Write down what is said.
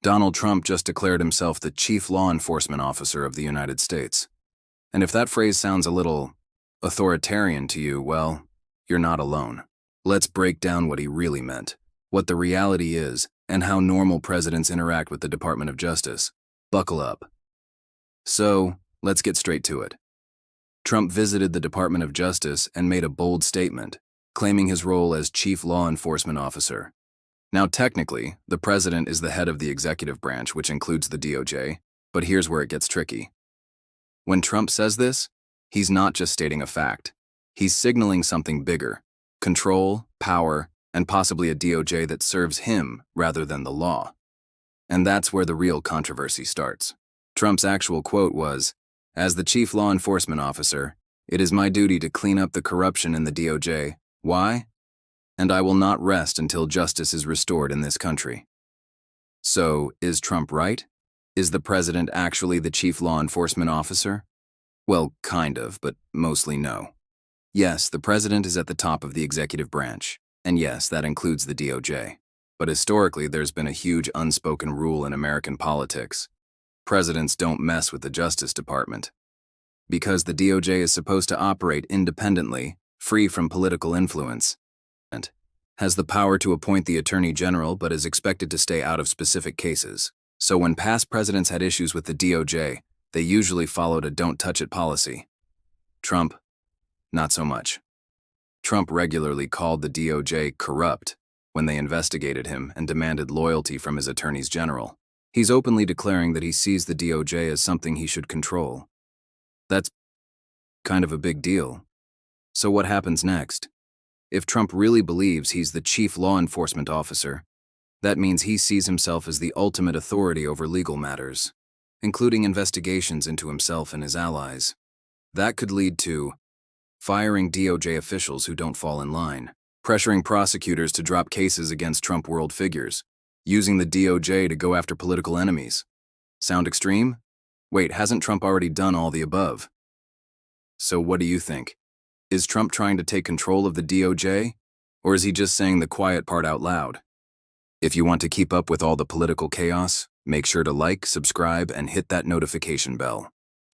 Donald Trump just declared himself the chief law enforcement officer of the United States. And if that phrase sounds a little authoritarian to you, well, you're not alone. Let's break down what he really meant, what the reality is, and how normal presidents interact with the Department of Justice. Buckle up. So, let's get straight to it. Trump visited the Department of Justice and made a bold statement, claiming his role as chief law enforcement officer. Now, technically, the president is the head of the executive branch, which includes the DOJ, but here's where it gets tricky. When Trump says this, he's not just stating a fact. He's signaling something bigger: control, power, and possibly a DOJ that serves him rather than the law. And that's where the real controversy starts. Trump's actual quote was, "As the chief law enforcement officer, it is my duty to clean up the corruption in the DOJ. Why? And I will not rest until justice is restored in this country." So, is Trump right? Is the president actually the chief law enforcement officer? Well, kind of, but mostly no. Yes, the president is at the top of the executive branch, and yes, that includes the DOJ. But historically, there's been a huge unspoken rule in American politics. Presidents don't mess with the Justice Department. Because the DOJ is supposed to operate independently, free from political influence, and has the power to appoint the Attorney General but is expected to stay out of specific cases. So when past presidents had issues with the DOJ, they usually followed a don't-touch-it policy. Trump, not so much. Trump regularly called the DOJ corrupt when they investigated him and demanded loyalty from his attorneys general. He's openly declaring that he sees the DOJ as something he should control. That's kind of a big deal. So what happens next? If Trump really believes he's the chief law enforcement officer, that means he sees himself as the ultimate authority over legal matters, including investigations into himself and his allies. That could lead to firing DOJ officials who don't fall in line, pressuring prosecutors to drop cases against Trump world figures, using the DOJ to go after political enemies. Sound extreme? Wait, hasn't Trump already done all the above? So what do you think? Is Trump trying to take control of the DOJ, or is he just saying the quiet part out loud? If you want to keep up with all the political chaos, make sure to like, subscribe, and hit that notification bell.